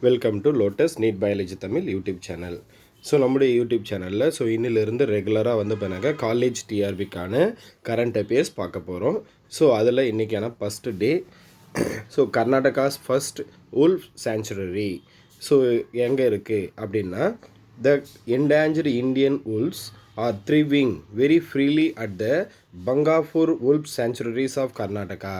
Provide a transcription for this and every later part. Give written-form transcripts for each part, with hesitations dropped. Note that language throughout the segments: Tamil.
Welcome to lotus NEET biology Tamil YouTube channel. So நம்முடைய யூடியூப் சேனலில் இன்னிலிருந்து ரெகுலராக பண்ணாங்க காலேஜ் டிஆர்பிக்கான கரண்ட் அஃபேர்ஸ் பார்க்க போகிறோம். ஸோ அதில் இன்றைக்கான first day. So Karnataka's first wolf sanctuary எங்கே இருக்குது அப்படின்னா, the endangered Indian wolves are thriving very freely at the Bangapur wolf sanctuaries of Karnataka.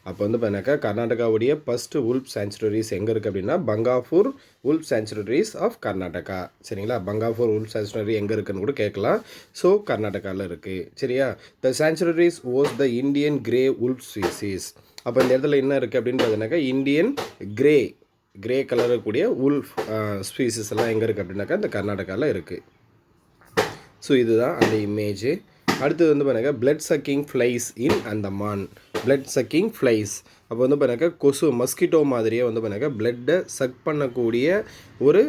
அப்போ பண்ணாக்கா கர்நாடகாவுடைய ஃபஸ்ட்டு உல்ஃப் சாங்சுரரிஸ் எங்கே இருக்குது அப்படின்னா பங்காபூர் உல்ஃப் சாங்சுரரிஸ் ஆஃப் கர்நாடகா. சரிங்களா, பங்காபூர் உல்ஃப் சாங்சுரரி எங்கே இருக்குன்னு கூட கேட்கலாம். ஸோ கர்நாடகாவில் இருக்குது. சரியா, the sanctuaries was the Indian grey wolf species. அப்போ இந்த இடத்துல என்ன இருக்குது அப்படின்னு பார்த்தீங்கன்னாக்கா இந்தியன் கிரே கலர் கூடிய உல்ஃப் ஸ்பீசிஸ் எல்லாம் எங்கே இருக்குது அப்படின்னாக்கா இந்த கர்நாடகாவில் இருக்குது. ஸோ இதுதான் அந்த இமேஜ். அடுத்தது பண்ணாக்கா பிளட் சக்கிங் ஃப்ளைஸ் இன் அந்தமான். பிளட் சக்கிங் ஃப்ளைஸ் அப்போ பண்ணாக்கா கொசு மஸ்கிட்டோ மாதிரியே பண்ணாக்கா பிளட்டை சக் பண்ணக்கூடிய ஒரு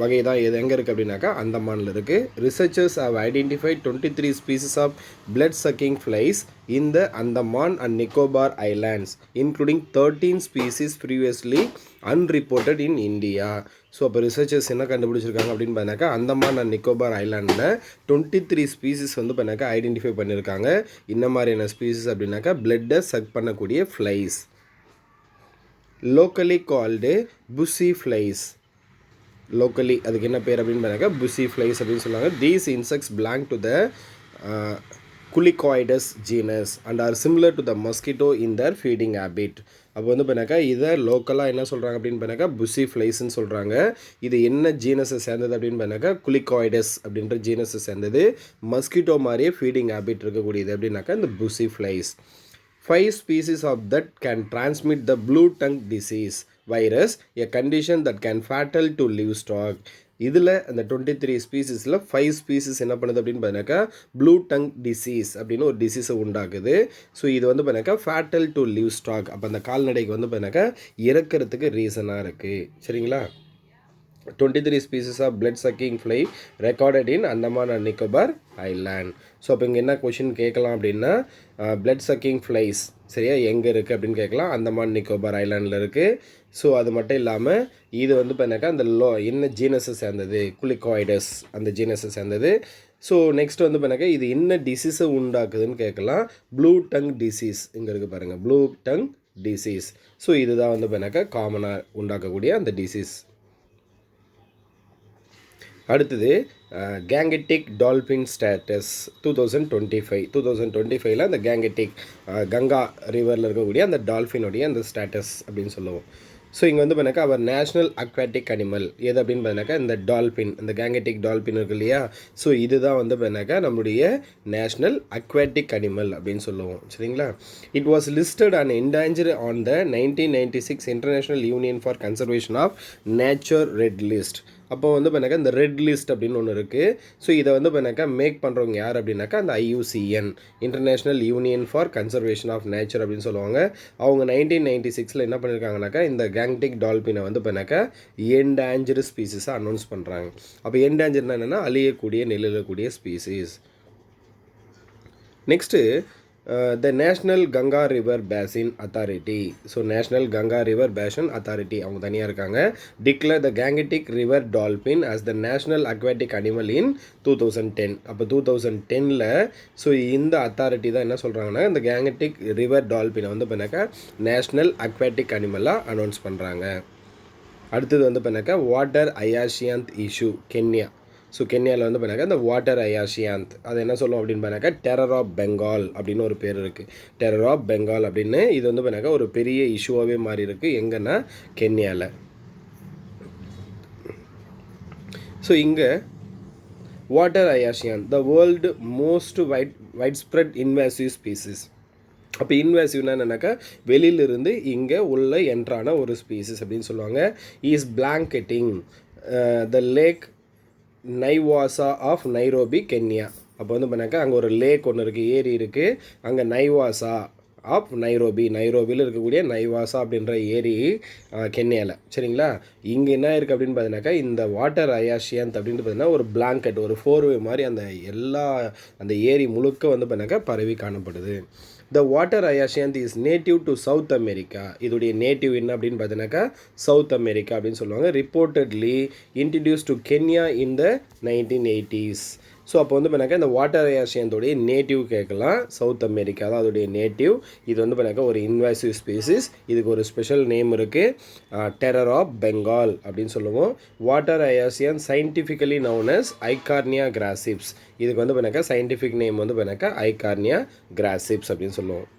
வகை தான் இது எங்கே இருக்குது அப்படின்னாக்கா அந்தமானில் இருக்குது. Researchers have identified 23 species of blood sucking flies in the Andaman and Nicobar Islands, including 13 species previously unreported in India. So அப்போ ரிசர்ச்சர்ஸ் என்ன கண்டுபிடிச்சிருக்காங்க அப்படின்னு பார்த்தாக்கா அந்தமான் அண்ட் நிக்கோபார் ஐலாண்டில் 23 ஸ்பீசிஸ் பண்ணாக்கா ஐடென்டிஃபை பண்ணியிருக்காங்க. இந்த மாதிரியான ஸ்பீசிஸ் அப்படின்னாக்கா பிளட்டை சக் பண்ணக்கூடிய flies, locally called bushy flies. Locally அதுக்கு என்ன பேர் அப்படின்னு பார்த்தாக்கா புஷி ஃப்ளைஸ் அப்படின்னு சொல்லுவாங்க. These insects belong to the Culicoides genus and are similar to the mosquito in their feeding habit. அப்போ பண்ணாக்கா இதை லோக்கலாக என்ன சொல்கிறாங்க அப்படின்னு பண்ணாக்கா புஷி ஃப்ளைஸ்ன்னு சொல்கிறாங்க. இது என்ன ஜீனஸை சேர்ந்தது அப்படின்னு பண்ணாக்கா குலிகாய்டஸ் அப்படின்ற ஜீனஸை சேர்ந்தது. மஸ்கிட்டோ மாதிரியே ஃபீடிங் ஹேபிட் இருக்கக்கூடியது அப்படின்னாக்கா இந்த Bussy flies. 5 species of that can transmit the blue tongue disease virus, a condition that can fatal to livestock. இதில் அந்த 23 ஸ்பீசிஸில் 5 ஸ்பீசிஸ் என்ன பண்ணுது அப்படின்னு பார்த்தீங்கன்னாக்கா ப்ளூ டங் டிசீஸ் அப்படின்னு ஒரு டிசீஸை உண்டாக்குது. ஸோ இது பார்த்தீங்கன்னாக்கா ஃபேட்டல் டு லிவ் ஸ்டாக். அப்போ அந்த கால்நடைக்கு பார்த்தீங்கன்னாக்கா இறக்கிறதுக்கு ரீசனாக இருக்குது. சரிங்களா, 23 species of blood sucking fly recorded in Andaman and Nicobar Island. So அப்போ இங்கே என்ன கொஷின் கேட்கலாம் அப்படின்னா blood sucking flies சரியா எங்கே இருக்குது அப்படின்னு கேட்கலாம். அந்தமான் நிக்கோபார் ஐலாண்டில் இருக்குது. ஸோ அது மட்டும் இல்லாமல் இது பண்ணாக்கா அந்த என்ன ஜீனஸை சேர்ந்தது, குலிகாய்டஸ் அந்த ஜீனஸை சேர்ந்தது. ஸோ நெக்ஸ்ட் பண்ணாக்கா இது என்ன டிசீஸை உண்டாக்குதுன்னு கேட்கலாம். ப்ளூ டங் டிசீஸ் இங்கே இருக்குது பாருங்கள், ப்ளூ டங் டிசீஸ். ஸோ இதுதான் பண்ணாக்கா காமனாக உண்டாக்கக்கூடிய அந்த டிசீஸ். அடுத்தது கேங்கட்டிக் டால்ஃபின் ஸ்டேட்டஸ் 2025 அந்த கேங்கட்டிக் கங்கா ரிவரில் இருக்கக்கூடிய அந்த டால்ஃபினுடைய அந்த ஸ்டேட்டஸ் அப்படின்னு சொல்லுவோம். ஸோ இங்கே பண்ணாக்கா அவர் நேஷ்னல் அக்வாட்டிக் அனிமல் எது அப்படின்னு பார்த்தீங்கன்னாக்கா இந்த டால்ஃபின், இந்த கேங்கட்டிக் டால்ஃபின் இருக்கு இல்லையா. ஸோ இதுதான் பண்ணாக்கா நம்முடைய நேஷ்னல் அக்வாட்டிக் அனிமல் அப்படின்னு சொல்லுவோம். சரிங்களா, it was listed and endanger on the 1996 international union for conservation of nature red list. அப்போ பண்ணாக்கா இந்த ரெட் லிஸ்ட் அப்படின்னு ஒன்று இருக்குது. ஸோ இதை பண்ணாக்கா மேக் பண்ணுறவங்க யார் அப்படின்னாக்கா அந்த IUCN, international union for conservation of nature அப்படின்னு சொல்லுவாங்க. அவங்க 1996 என்ன பண்ணியிருக்காங்கனாக்கா இந்த கேங்கட்டிக் டால்பினை பண்ணாக்கா என்டேஞ்சர்டு ஸ்பீசிஸாக அனௌன்ஸ் பண்ணுறாங்க. அப்போ என்டேஞ்சர்னா என்னென்னா அழியக்கூடிய நிலையிலக்கூடிய species. Next the National Ganga River Basin Authority. So national Ganga river basin authority அவங்க தனியாக இருக்காங்க. Declare the Gangetic river dolphin as the national aquatic animal in 2010. அப்போ 2010 ஸோ இந்த அத்தாரிட்டி தான் என்ன சொல்கிறாங்கன்னா இந்த கேங்கட்டிக் ரிவர் டால்ஃபினை பண்ணாக்கா நேஷ்னல் அக்வாட்டிக் அனிமலாக அனௌன்ஸ் பண்ணுறாங்க. அடுத்தது பண்ணாக்கா வாட்டர் அயாஷியாந்த் இஷ்யூ கென்யா. ஸோ கென்யாவில் பண்ணாக்கா இந்த வாட்டர் அயாஷியாந்த் அது என்ன சொல்லுவோம் அப்படின்னு பண்ணாக்கா டெரர் ஆஃப் பெங்கால் அப்படின்னு ஒரு பேர் இருக்குது. டெரர் ஆஃப் பெங்கால் அப்படின்னு இது பண்ணாக்கா ஒரு பெரிய இஷ்யூவாகவே மாறி இருக்குது எங்கன்னா கென்யாவில். ஸோ இங்கே water hyacinth the world most widespread invasive species. அப்போ இன்வேசிவ்னா என்னன்னாக்கா வெளியிலிருந்து இங்கே உள்ள என்ட்ரான ஒரு ஸ்பீசிஸ் அப்படின்னு சொல்லுவாங்க. Is blanketing the lake Naivasha of Nairobi Kenya. அப்போ பண்ணாக்கா அங்கே ஒரு லேக் ஒன்று இருக்குது, ஏரி இருக்குது. அங்கே நைவாசா ஆஃப் நைரோபியில் இருக்கக்கூடிய நைவாசா அப்படின்ற ஏரி கென்யாவில். சரிங்களா, இங்கே என்ன இருக்குது அப்படின்னு பார்த்தீங்கன்னாக்கா இந்த வாட்டர் அயாஷியாந்த் அப்படின்ட்டு பார்த்தீங்கன்னா ஒரு பிளாங்கெட், ஒரு ஃபோர்வே மாதிரி அந்த ஏரி முழுக்க பண்ணாக்கா பரவி காணப்படுது. The water hyacinth is native to South America. இதோடைய நேட்டிவ் என்ன அப்படின்னு பார்த்தீங்கன்னாக்கா சவுத் அமெரிக்கா அப்படின்னு சொல்லுவாங்க. Reportedly introduce to Kenya in the 1980s. So அப்போ வந்து பண்ணாக்கா இந்த வாட்டர் ஹயாசியந்தோடைய நேட்டிவ் கேட்கலாம். சவுத் அமெரிக்கா தான் அதோடைய நேட்டிவ். இது வந்து பண்ணாக்கா ஒரு இன்வாசிவ் ஸ்பீசிஸ். இதுக்கு ஒரு ஸ்பெஷல் நேம் இருக்குது, டெரர் ஆஃப் பெங்கால் அப்படின்னு சொல்லுவோம். Water hyacinth scientifically known as Eichhornia crassipes. இதுக்கு வந்து பண்ணாக்கா சயின்டிஃபிக் நேம் வந்து பண்ணாக்கா ஐகார்னியா கிராசிப்ஸ் அப்படின்னு சொல்லுவோம்.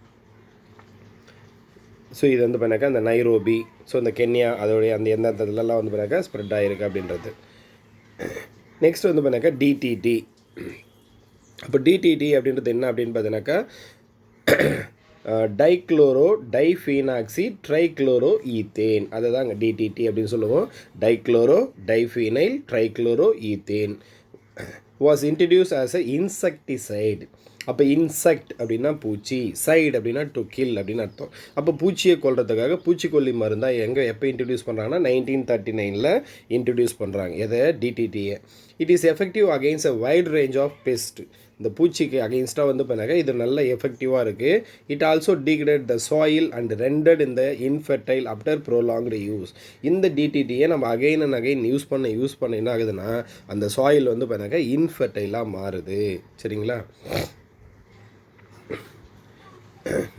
ஸோ இது வந்து பண்ணாக்கா இந்த நைரோபி, ஸோ இந்த கென்யா அதோடைய அந்த எந்தெந்த இதெல்லாம் வந்து பண்ணாக்கா ஸ்ப்ரெட் ஆகிருக்கு அப்படின்றது. நெக்ஸ்ட் வந்து பண்ணாக்கா டிடிடி. அப்போ டிடிடி அப்படின்றது என்ன அப்படின்னு பார்த்தீங்கன்னாக்கா டைக்ளோரோ டைஃபீனாக்சி ட்ரைக்ளோரோ ஈத்தேன். அதை தாங்க டிடிடி அப்படின்னு சொல்லுவோம். Dichloro diphenyl trichloro ethane was introduce as a insecticide. அப்போ இன்செக்ட் அப்படின்னா பூச்சி, சைடு அப்படின்னா டு கில் அப்படின்னு அர்த்தம். அப்போ பூச்சியை கொல்றதுக்காக பூச்சிக்கொல்லி மருந்தாக எப்போ இன்ட்ரடியூஸ் பண்ணுறாங்கன்னா 1939 இன்ட்ரடியூஸ் பண்ணுறாங்க. எதை? டிடிடியை. It is effective against a wide range of pest. இந்த பூச்சிக்கு அகெயின்ஸ்டாக வந்து பண்ணாங்க இது நல்ல எஃபெக்டிவாக இருக்குது. It also degrade the soil and rendered இந்த இன்ஃபெர்டைல் ஆஃப்டர் ப்ரோலாங்டு யூஸ். இந்த டிடிடியை நம்ம அகைன் அண்ட் அகைன் யூஸ் பண்ண என்ன ஆகுதுன்னா அந்த சாயில் வந்து பண்ணாங்க இன்ஃபெர்டைலாக மாறுது. சரிங்களா?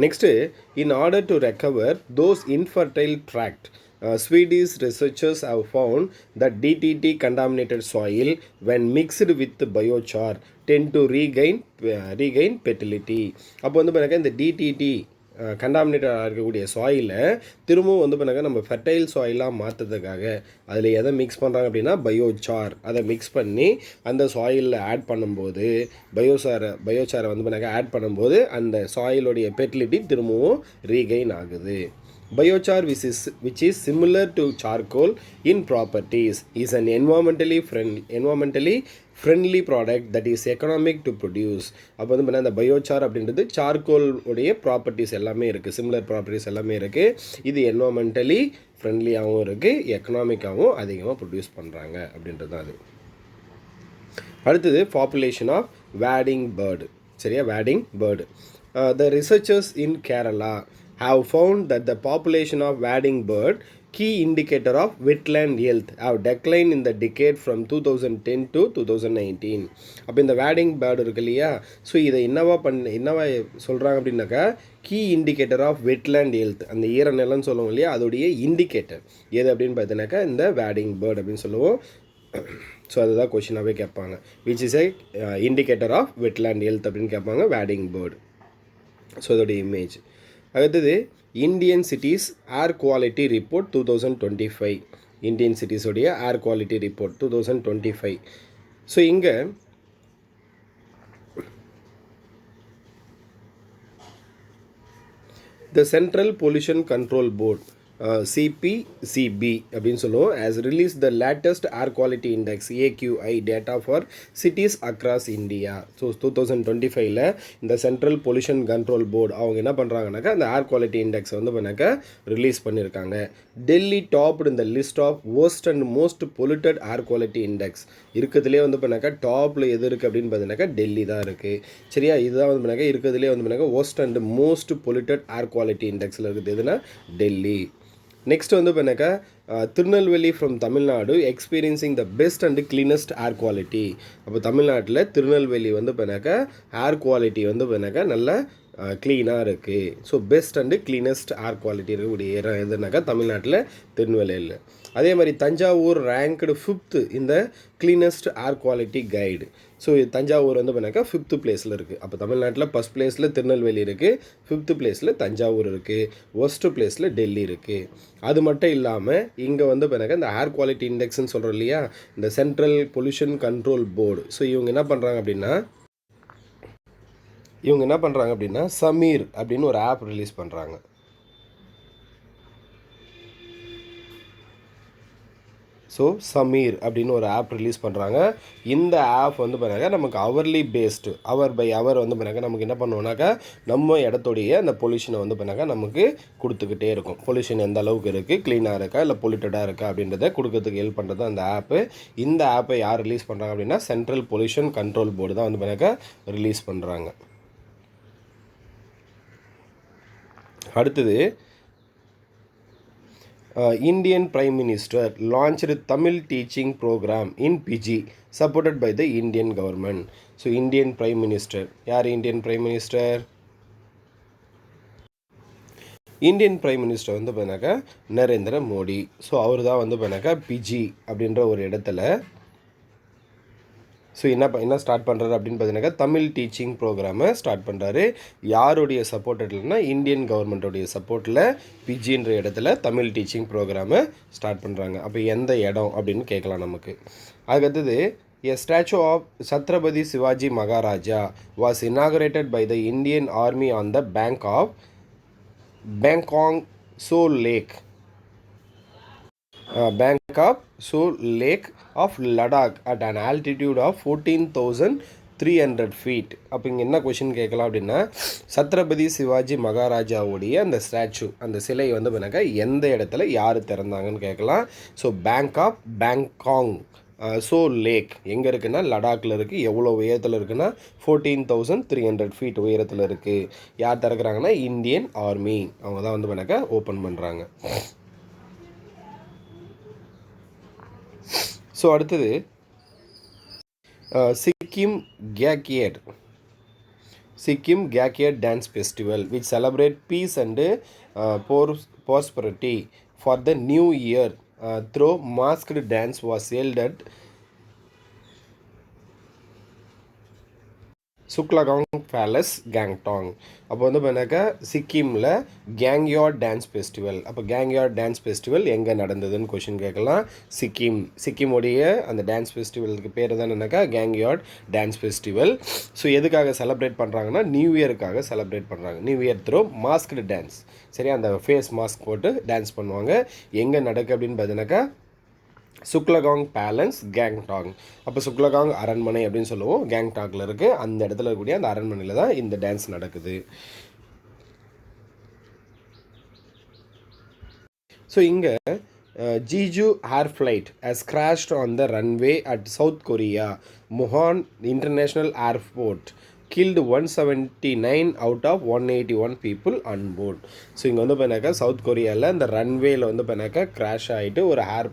Next, in order to recover those infertile tract, Swedish researchers have found that DDT contaminated soil when mixed with biochar tend to regain fertility. அப்போ வந்து பாருங்க இந்த டிடிடி கண்டாமினேட்டடாக இருக்கக்கூடிய சாயிலை திரும்பவும் வந்து பண்ணாக்க நம்ம ஃபெர்டைல் சாயிலாக மாற்றுறதுக்காக அதில் எதை மிக்ஸ் பண்ணுறாங்க அப்படின்னா பயோசார். அதை மிக்ஸ் பண்ணி அந்த சாயிலில் ஆட் பண்ணும்போது பயோசாரை வந்து பண்ணாக்க ஆட் பண்ணும்போது அந்த சாயிலுடைய ஃபெர்டிலிட்டி திரும்பவும் ரீகெயின் ஆகுது. Biochar, which is similar to charcoal in properties, is an environmentally friendly product that is economic to produce. அப்போ வந்து பார்த்தா இந்த பயோசார் அப்படின்றது சார்கோல் உடைய ப்ராப்பர்ட்டிஸ் எல்லாமே இருக்குது, சிமிலர் ப்ராப்பர்ட்டிஸ் எல்லாமே இருக்குது. இது என்வரான்மெண்டலி ஃப்ரெண்ட்லியாகவும் இருக்குது, எக்கனாமிக்காகவும் அதிகமாக ப்ரொடியூஸ் பண்ணுறாங்க அப்படின்றது தான் அது. அடுத்தது பாப்புலேஷன் ஆஃப் வேடிங் பேர்டு. சரியா? Wading bird. The researchers in Kerala have found that the population of wading bird, key indicator of wetland health, have declined in the decade from 2010 to 2019. அப்போ இந்த வேடிங் பேர்டு இருக்கு இல்லையா, ஸோ இதை என்னவா சொல்கிறாங்க அப்படின்னாக்கா key indicator of wetland health, அந்த ஈரநிலம்னு சொல்லுவோம் இல்லையா, அதோடைய இண்டிகேட்டர் எது அப்படின்னு பார்த்தீங்கன்னாக்கா இந்த வேடிங் பேர்டு அப்படின்னு சொல்லுவோம். ஸோ அதுதான் கொஷினாகவே கேட்பாங்க. Which is a indicator of wetland health அப்படின்னு கேட்பாங்க வேடிங் பேர்டு. ஸோ அதோடைய இமேஜ். அடுத்தது Indian cities air quality report 2025. Indian சிட்டிஸோடைய ஏர் குவாலிட்டி ரிப்போர்ட் 2025. ஸோ இங்கே the central pollution control board CPCB அப்படின்னு சொல்லுவோம் as released the latest air quality index AQI data for cities across India. So 2025 இந்த சென்ட்ரல் பொல்யூஷன் கண்ட்ரோல் போர்டு அவங்க என்ன பண்ணுறாங்கனாக்கா அந்த ஏர் குவாலிட்டி இண்டெக்ஸ் வந்து பண்ணாக்கா ரிலீஸ் பண்ணியிருக்காங்க. டெல்லி டாப்டு இந்த list of worst and most polluted air quality index. இருக்கிறதுலே வந்து பண்ணாக்கா டாப்பில் எது இருக்குது அப்படின்னு பார்த்தீங்கன்னாக்கா டெல்லி தான் இருக்குது. சரியா? இதுதான் வந்து பண்ணாக்கா இருக்கிறதுலே வந்து பண்ணாக்கா worst and most polluted air quality indexில் இருக்குது எதுனா டெல்லி. நெக்ஸ்ட் வந்து பண்ணாக்கா Tirunelveli from Tamil Nadu experiencing the best and cleanest air quality. அப்போ தமிழ்நாட்டில் திருநெல்வேலி வந்து பண்ணாக்கா ஏர் குவாலிட்டி வந்து பண்ணாக்கா நல்லா க்ளீனாக இருக்குது. So best and cleanest air quality இருக்கக்கூடிய இடம் எதுனாக்கா தமிழ்நாட்டில் திருநெல்வேலியில். அதே மாதிரி தஞ்சாவூர் ரேங்க்டு 5th இந்த கிளீனஸ்ட் ஏர் குவாலிட்டி கைடு. ஸோ தஞ்சாவூர் வந்து பண்ணாக்கா 5th பிளேஸில் இருக்குது. அப்போ தமிழ்நாட்டில் 1st பிளேஸில் திருநெல்வேலி இருக்குது, 5th பிளேஸில் தஞ்சாவூர் இருக்குது, worst பிளேஸில் டெல்லி இருக்குது. அது மட்டும் இல்லாமல் இங்கே வந்து பண்ணாக்கா இந்த ஏர் குவாலிட்டி இண்டெக்ஸ்ன்னு சொல்கிறோம் இல்லையா, இந்த central pollution control board. So இவங்க என்ன பண்ணுறாங்க அப்படின்னா சமீர் அப்படின்னு ஒரு ஆப் ரிலீஸ் பண்ணுறாங்க. ஸோ சமீர் அப்படின்னு ஒரு ஆப் ரிலீஸ் பண்ணுறாங்க. இந்த ஆப் வந்து பண்ணாக்கா நமக்கு hourly based, hour by hour வந்து பண்ணாக்கா நமக்கு என்ன பண்ணுவோம்னாக்கா நம்ம இடத்துடைய அந்த பொல்யூஷனை வந்து பண்ணாக்கா நமக்கு கொடுத்துக்கிட்டே இருக்கும். பொல்யூஷன் எந்த அளவுக்கு இருக்குது, க்ளீனாக இருக்கா இல்லை பொல்யூட்டடாக இருக்கா அப்படின்றத கொடுக்கறதுக்கு ஹெல்ப் பண்ணுறது அந்த ஆப்பு. இந்த ஆப்பை யார் ரிலீஸ் பண்ணுறாங்க அப்படின்னா சென்ட்ரல் பொல்யூஷன் கண்ட்ரோல் போர்டு தான் வந்து பண்ணாக்கா ரிலீஸ் பண்ணுறாங்க. அடுத்தது Indian Prime Minister launched Tamil teaching program in PG supported by the Indian government. So Indian Prime Minister, யார் Indian Prime Minister? Indian prime minister வந்து பார்த்தினாக்கா நரேந்திர மோடி. ஸோ அவர் தான் வந்து பார்த்தினாக்கா பிஜி அப்படின்ற ஒரு இடத்துல ஸோ என்ன ஸ்டார்ட் பண்ணுறாரு அப்படின்னு பார்த்தீங்கன்னாக்கா தமிழ் டீச்சிங் ப்ரோக்ராமை ஸ்டார்ட் பண்ணுறாரு. யாருடைய சப்போர்ட்டில்னா இந்தியன் கவர்மெண்ட்டோடைய சப்போர்ட்டில் பிஜின்ற இடத்துல தமிழ் டீச்சிங் ப்ரோக்ராமை ஸ்டார்ட் பண்ணுறாங்க. அப்போ எந்த இடம் அப்படின்னு கேட்கலாம் நமக்கு. அதுக்கடுத்தது A statue of Chhatrapati Shivaji Maharaja was inaugurated by the Indian Army on the bank of Bangkok Soul Lake. Bangkok Soul Lake of Ladakh at an altitude of 14,300 feet. அப்போ இங்கே என்ன கொஷின் கேட்கலாம் அப்படின்னா, சத்ரபதி சிவாஜி மகாராஜாவுடைய அந்த ஸ்டாச்சு, அந்த சிலை வந்து பண்ணாக்கா எந்த இடத்துல யார் திறந்தாங்கன்னு கேட்கலாம். ஸோ பேங்காங் சோல் லேக் எங்கே இருக்குன்னா லடாக்கில் இருக்குது. எவ்வளோ உயரத்தில் இருக்குன்னா 14,300 ஃபீட் உயரத்தில் இருக்குது. யார் திறக்கிறாங்கன்னா இந்தியன் ஆர்மி, அவங்க தான் வந்து பண்ணாக்கா ஓப்பன் பண்ணுறாங்க. ஸோ அடுத்தது Sikkim Kagyed dance festival which celebrate peace and prosperity for the new year through masked dance was held at Tsuklakhang palace Gangtok. அப்போ வந்து பார்த்தாக்கா சிக்கிமில் கேங்யார்ட் டான்ஸ் ஃபெஸ்டிவல். அப்போ கேங்யார்ட் டான்ஸ் ஃபெஸ்டிவல் எங்கே நடந்ததுன்னு கொஷின் கேட்கலாம். சிக்கிமுடைய அந்த டான்ஸ் ஃபெஸ்டிவலுக்கு பேர் தான் என்னன்னாக்கா கேங்யார்ட் டான்ஸ் ஃபெஸ்டிவல். ஸோ எதுக்காக செலிப்ரேட் பண்ணுறாங்கன்னா நியூ இயருக்காக செலிப்ரேட் பண்ணுறாங்க. New year through masked dance, சரி, அந்த ஃபேஸ் மாஸ்க் போட்டு டான்ஸ் பண்ணுவாங்க. எங்கே நடக்கு அப்படின்னு பார்த்தீங்கன்னாக்கா சுக்லகாங் பேலஸ் கேங்டாங். அப்போ சுக்லகாங் அரண்மனை அப்படின்னு சொல்லுவோம், கேங்டாங்கில் இருக்குது. அந்த இடத்துல இருக்கக்கூடிய அந்த அரண்மனையில் தான் இந்த டான்ஸ் நடக்குது. ஸோ இங்கே Jeju air flight has crashed on the runway at South Korea Muan international airport killed 179 out of 181 people on board. ஸோ இங்கே வந்து பார்த்தாக்கா சவுத் கொரியாவில் இந்த ரன்வேயில் வந்து பார்த்தாக்கா கிராஷ் ஆகிட்டு ஒரு ஏர்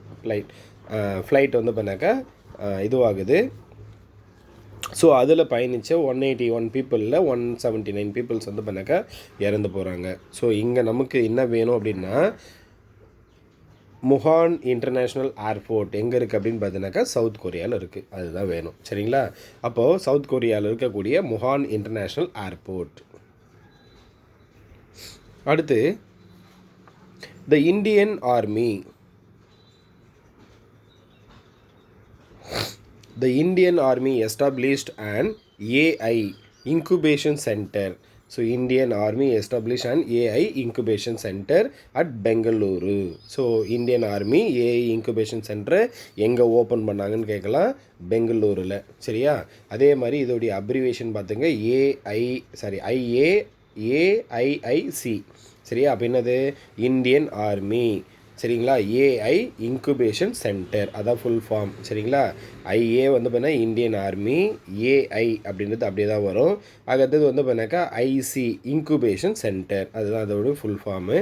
ஃப்ளைட் வந்து பார்த்தாக்கா இதுவாகுது. ஸோ அதில் பயணித்த 181 பீப்புளில் 179 பீப்புள்ஸ் வந்து பார்த்தாக்கா இறந்து போகிறாங்க. ஸோ இங்கே நமக்கு என்ன வேணும் அப்படின்னா முஹான் இன்டர்நேஷ்னல் ஏர்போர்ட் எங்கே இருக்குது அப்படின்னு பார்த்தீங்கன்னாக்கா சவுத் கொரியாவில் இருக்குது. அதுதான் வேணும், சரிங்களா. அப்போது சவுத் கொரியாவில் இருக்கக்கூடிய முஹான் இன்டர்நேஷ்னல் ஏர்போர்ட். அடுத்து the Indian army established an AI incubation center. So Indian Army established an AI incubation center at Bengaluru. So Indian Army AI incubation center எங்கே ஓப்பன் பண்ணாங்கன்னு கேட்கலாம், பெங்களூரில், சரியா. அதே மாதிரி இதோடைய அப்ரிவேஷன் பார்த்துங்க ஐஏஐசி, சரியா. அப்போ என்னது இந்தியன் ஆர்மி, சரிங்களா. ஏஐ இன்குபேஷன் சென்டர் அதான் ஃபுல் ஃபார்ம், சரிங்களா. ஐஏ வந்து பார்த்தீங்கன்னா இந்தியன் ஆர்மி, ஏஐ அப்படின்றது அப்படியே தான் வரும். அடுத்தது வந்து பார்த்தீங்கன்னாக்கா ஐசி இன்குபேஷன் சென்டர், அதுதான் அதோட ஃபுல் ஃபார்மு.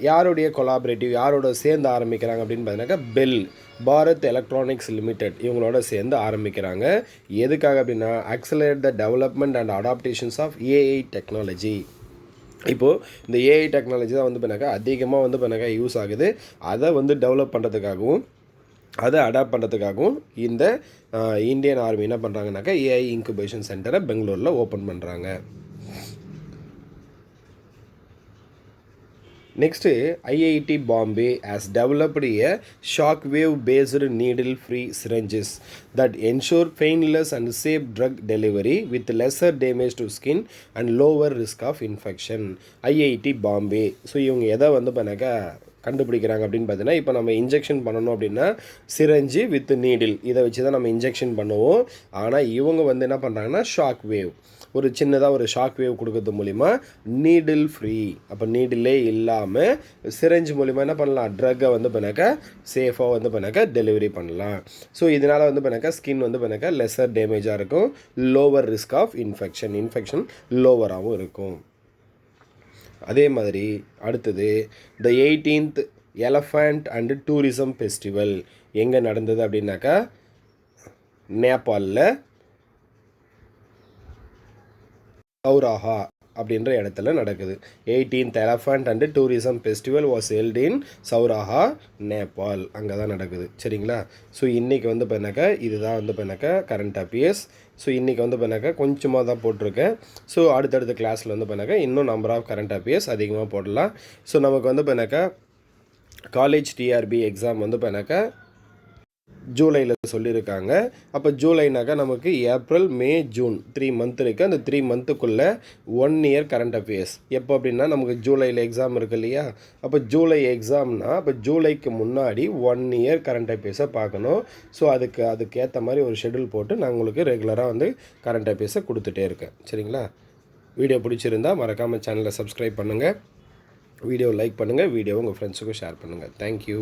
யாருடைய கொலாபரேட்டிவ், யாரோட சேர்ந்து ஆரம்பிக்கிறாங்க அப்படின்னு பார்த்தீங்கன்னாக்கா பெல், பாரத் எலக்ட்ரானிக்ஸ் லிமிடெட், இவங்களோட சேர்ந்து ஆரம்பிக்கிறாங்க. எதுக்காக அப்படின்னா accelerate the development and adaptations of AI technology. இப்போது இந்த ஏஐ டெக்னாலஜி தான் வந்து பண்ணாக்கா அதிகமாக வந்து பண்ணாக்கா யூஸ் ஆகுது. அதை வந்து டெவலப் பண்ணுறதுக்காகவும் அதை அடாப்ட் பண்ணுறதுக்காகவும் இந்த இந்தியன் ஆர்மி என்ன பண்ணுறாங்கனாக்கா ஏஐ இன்குபேஷன் சென்டரை பெங்களூரில் ஓப்பன் பண்ணுறாங்க. Next IIT Bombay has developed a shockwave based needle free syringes that ensure painless and safe drug delivery with lesser damage to skin and lower risk of infection. IIT Bombay. So இவங்க எதை வந்து பண்ணாக்கா கண்டுபிடிக்கிறாங்க அப்படின்னு பார்த்தீங்கன்னா, இப்போ நம்ம இன்ஜெக்ஷன் பண்ணணும் அப்படின்னா சிரஞ்சு வித் நீடில் இதை வச்சு தான் நம்ம இன்ஜெக்ஷன் பண்ணுவோம். ஆனால் இவங்க வந்து என்ன பண்ணுறாங்கன்னா ஷாக் வேவ், ஒரு சின்னதாக ஒரு ஷாக் வேவ் கொடுக்கறது மூலிமா நீடில் ஃப்ரீ, அப்போ நீடிலே இல்லாமல் சிரஞ்சு மூலிமா என்ன பண்ணலாம், ட்ரக்கை வந்து பண்ணாக்கா சேஃபாக வந்து பண்ணாக்கா டெலிவரி பண்ணலாம். ஸோ இதனால் வந்து பண்ணாக்கா ஸ்கின் வந்து பண்ணாக்கா லெஸர் டேமேஜாக இருக்கும், லோவர் ரிஸ்க் ஆஃப் இன்ஃபெக்ஷன் லோவராகவும் இருக்கும். அதே மாதிரி அடுத்தது the 18th elephant and tourism festival எங்கே நடந்தது அப்படின்னாக்கா நேபாளில் சௌராஹா அப்படின்ற இடத்துல நடக்குது. 18th elephant and tourism festival was held in Sauraha, Nepal. அங்கே தான் நடக்குது. சரிங்களா? ஸோ இன்றைக்கி வந்து பண்ணாக்கா இதுதான் வந்து பண்ணாக்கா கரண்ட் அஃபேர்ஸ். ஸோ இன்றைக்கி வந்து பண்ணாக்கா கொஞ்சமாக தான் போட்டிருக்கேன். ஸோ அடுத்தடுத்த கிளாஸில் வந்து பண்ணாக்கா இன்னும் நம்பர் ஆஃப் கரண்ட் அஃபேர்ஸ் அதிகமாக போடலாம். ஸோ நமக்கு வந்து பண்ணாக்கா காலேஜ் டிஆர்பி எக்ஸாம் வந்து பண்ணாக்கா ஜூலையில் சொல்லியிருக்காங்க. அப்போ ஜூலைனாக்கா நமக்கு ஏப்ரல், மே, ஜூன் 3 மந்த் இருக்குது. அந்த 3 மந்த்துக்குள்ளே 1 இயர் கரண்ட் அஃபேர்ஸ். எப்போ அப்படின்னா நமக்கு ஜூலையில் எக்ஸாம் இருக்குது இல்லையா? அப்போ ஜூலை எக்ஸாம்னா அப்போ ஜூலைக்கு முன்னாடி 1 இயர் கரண்ட் அஃபேர்ஸை பார்க்கணும். ஸோ அதுக்கேற்ற மாதிரி ஒரு ஷெடியூல் போட்டு நான் உங்களுக்கு ரெகுலராக வந்து கரண்ட் அஃபேர்ஸை கொடுத்துட்டே இருக்கேன். சரிங்களா? வீடியோ பிடிச்சிருந்தா மறக்காமல் சேனலை சப்ஸ்கிரைப் பண்ணுங்கள், வீடியோ லைக் பண்ணுங்கள், வீடியோவை உங்கள் ஃப்ரெண்ட்ஸுக்கும் ஷேர் பண்ணுங்கள். தேங்க்யூ.